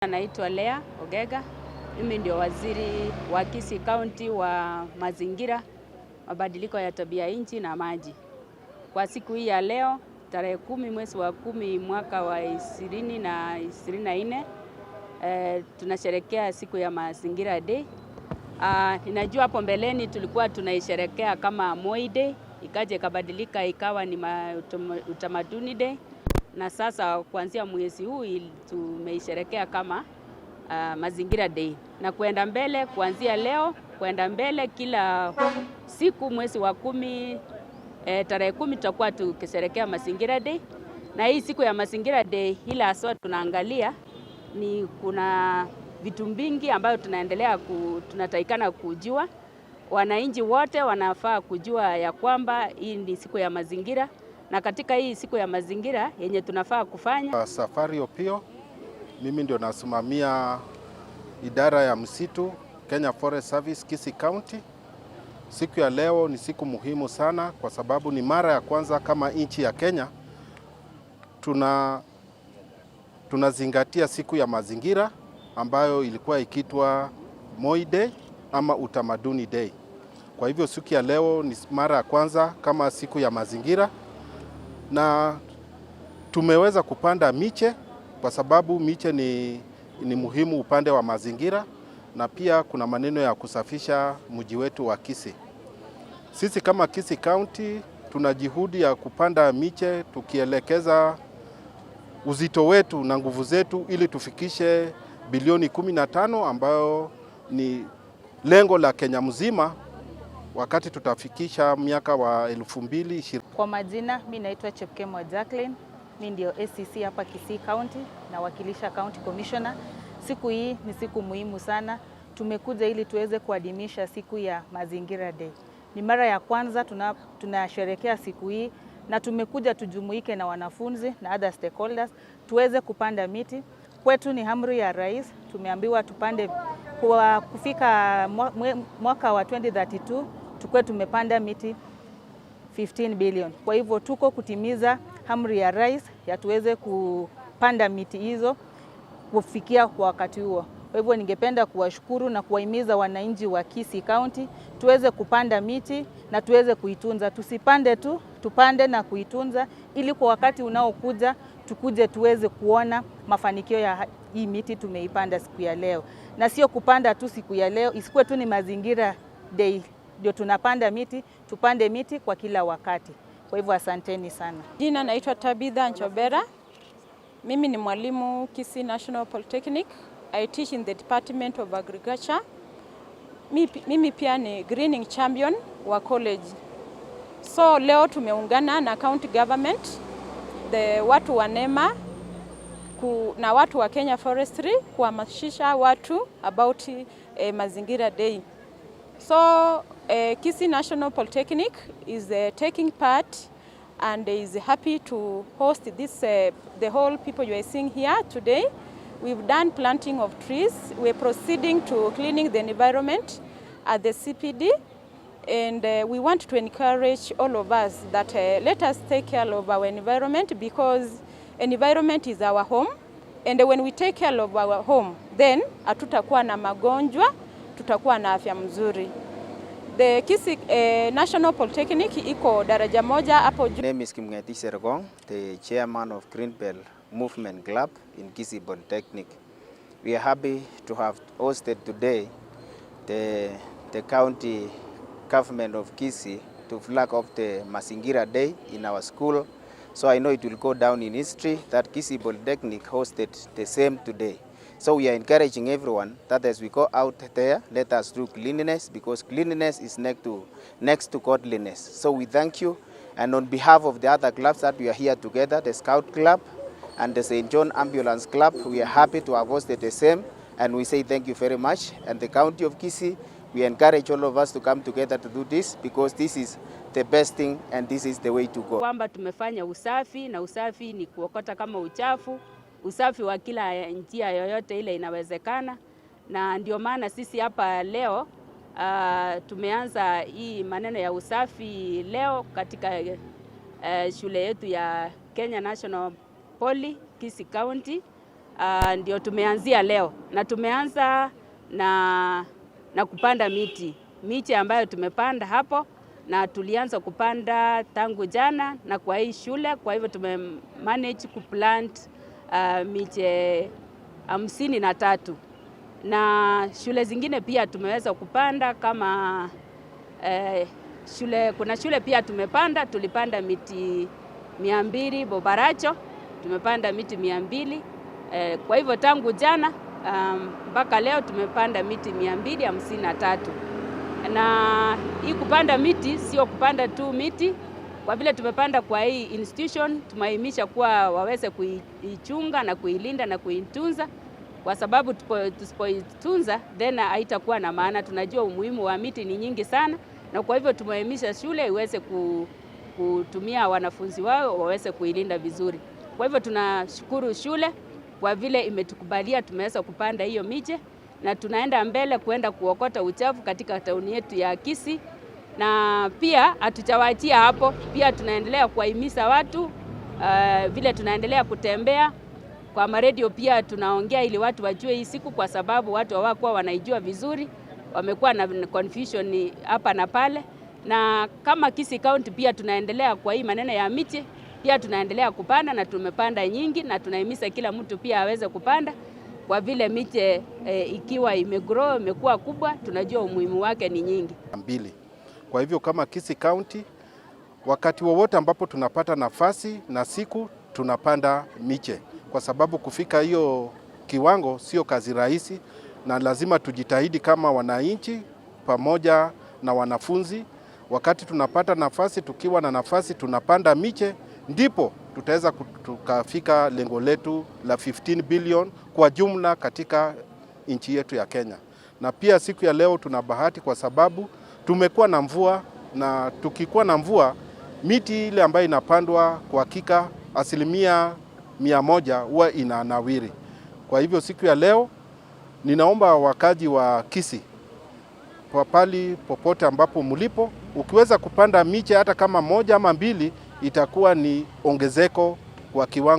Naitwa Lea Ogega. Mimi ndio waziri wa Kisii County wa mazingira, mabadiliko ya tabia nchi na maji. Kwa siku hii ya leo, tarehe 10 mwezi wa 10 mwaka wa 2024, tunasherehekea siku ya Mazingira Day. Ninajua hapo mbeleni tulikuwa tunaisherehekea kama Moi Day, ikaje kabadilika ikawa ni utamaduni day. Na sasa kuanzia mwezi huu tumeisherehekea kama Mazingira Day. Na kuenda mbele, kuanzia leo, kuenda mbele kila siku mwezi wa 10, tarehe 10 tutakuwa tukisherehekea Mazingira Day. Na hii siku ya Mazingira Day ila haswa tunaangalia ni kuna vitu vingi ambayo tunatakikana kujua. Wananchi wote wanafaa kujua ya kwamba hii ni siku ya mazingira. Na katika hii siku ya mazingira yenye tunafaa kufanya. Safari Opio, mimi ndio nasimamia idara ya msitu Kenya Forest Service Kisii County. Siku ya leo ni siku muhimu sana kwa sababu ni mara ya kwanza kama nchi ya Kenya tunazingatia siku ya mazingira ambayo ilikuwa ikiitwa Moi Day ama utamaduni day. Kwa hivyo siku ya leo ni mara ya kwanza kama siku ya mazingira. Na tumeweza kupanda miche kwa sababu miche ni muhimu upande wa mazingira, na pia kuna maneno ya kusafisha mji wetu wa Kisii. Sisi kama Kisii County tuna juhudi ya kupanda miche tukielekeza uzito wetu na nguvu zetu ili tufikishe bilioni 15 ambayo ni lengo la Kenya mzima wakati tutafikisha miaka wa 2020. Kwa majina, mimi naitwa Chepkemwa Jacqueline. Mimi ndio ACC hapa Kisii County na wakilisha County Commissioner. Siku hii ni siku muhimu sana. Tumekuja ili tuweze kuadhimisha siku ya Mazingira Day. Ni mara ya kwanza tunasherehekea siku hii na tumekuja tujumuike na wanafunzi na other stakeholders tuweze kupanda miti. Kwetu ni amri ya rais. Tumeambiwa tupande kwa kufika mwaka wa 2032 tukue tumepanda miti 15 billion. Kwa hivyo tuko kutimiza amri ya rais ya tuweze kupanda miti hizo kufikia kwa wakati huo. Kwa hivyo ningependa kuwashukuru na kuwahimiza wananchi wa Kisii County tuweze kupanda miti na tuweze kuitunza. Tusipande tu, tupande na kuitunza ili kwa wakati unaokuja tukuje tuweze kuona mafanikio ya hii miti tumeipanda siku ya leo. Na sio kupanda tu siku ya leo, isikuwe tu ni Mazingira Day ndio tunapanda miti, tupande miti kwa kila wakati. Kwa hivyo asanteni sana. Jina naitwa Tabitha Nchobera. Mimi ni mwalimu Kisii National Polytechnic. I teach in the Department of Agriculture. Mimi pia ni greening champion wa college. So leo tumeungana na county government, watu wa NEMA na watu wa Kenya Forestry kuhamasisha watu about Mazingira Day. So Kisii National Polytechnic is taking part and is happy to host this the whole people you are seeing here today. We've done planting of trees. We're proceeding to cleaning the environment at the CPD, and we want to encourage all of us that let us take care of our environment, because environment is our home, and when we take care of our home, then hatutakuwa na magonjwa, tutakuwa na afya mzuri. The Kisii National Polytechnic iko daraja moja hapo juu. My name is Kimngeti Sergong, the chairman of Green Belt Movement Club in Kisii Polytechnic. We are happy to have hosted today the county government of Kisii to flag off the Mazingira Day in our school. So I know it will go down in history that Kisii Polytechnic hosted the same today. So we are encouraging everyone that as we go out there, let us do cleanliness, because cleanliness is next to godliness. So we thank you, and on behalf of the other clubs that we are here together, the Scout Club and the St. John Ambulance Club, we are happy to have hosted the same, and we say thank you very much. And the County of Kisii, we encourage all of us to come together to do this, because this is the best thing and this is the way to go. Kwamba tumefanya usafi, na usafi ni kuokota kama uchafu, usafi wa kila njia yoyote ile inawezekana, na ndio maana sisi hapa leo tumeanza hii maneno ya usafi leo katika shule yetu ya Kenya National Poly Kisii County. ndio tumeanzia leo, na tumeanza na kupanda miti ambayo tumepanda hapo, na tulianza kupanda tangu jana na kwa hii shule. Kwa hivyo tumemanage kuplant miche 53 na shule zingine pia tumeweza kupanda kama kuna shule pia tulipanda miti 200 Bobaracho, tumepanda miti 200. Kwa hivyo tangu jana mpaka leo tumepanda miti 253. Na hii kupanda miti sio kupanda tu miti, kwa vile tumepanda kwa hii institution, tumehimiza kuwa waweze kuichunga na kuilinda na kuitunza, kwa sababu tusipoitunza then haitakuwa na maana. Tunajua umuhimu wa miti ni nyingi sana, na kwa hivyo tumehimiza shule iweze kutumia wanafunzi wao waweze kuilinda vizuri. Kwa hivyo tunashukuru shule kwa vile imetukubalia tumeweza kupanda hiyo miche, na tunaenda mbele kuenda kuokota uchafu katika tauni yetu ya Kisii. Na pia hatujawaachia hapo, pia tunaendelea kuwahimiza watu vile tunaendelea kutembea kwa maredio, pia tunaongea ili watu wajue hii siku, kwa sababu watu hawakuwa wanaijua vizuri, wamekuwa na confusion hapa na pale. Na kama Kisii County pia tunaendelea kwa hii maneno ya miche, pia tunaendelea kupanda na tumepanda nyingi, na tunahimiza kila mtu pia aweze kupanda, kwa vile miche ikiwa imegrow imekuwa kubwa, tunajua umuhimu wake ni nyingi. Kwa hivyo kama Kisii County, wakati wowote ambapo tunapata nafasi na siku tunapanda miche, kwa sababu kufika hiyo kiwango sio kazi rahisi, na lazima tujitahidi kama wananchi pamoja na wanafunzi. Wakati tunapata nafasi, tukiwa na nafasi tunapanda miche, ndipo tutaweza tukafika lengo letu la 15 billion kwa jumla katika nchi yetu ya Kenya. Na pia siku ya leo tuna bahati kwa sababu tumekuwa na mvua, na tukikuwa na mvua miti ile ambayo inapandwa kwa hakika 100% huwa inanawiri. Kwa hivyo siku ya leo ninaomba wakazi wa Kisii, pali popote ambapo mlipo, ukiweza kupanda miche hata kama 1 ama 2, itakuwa ni ongezeko kwa kiwango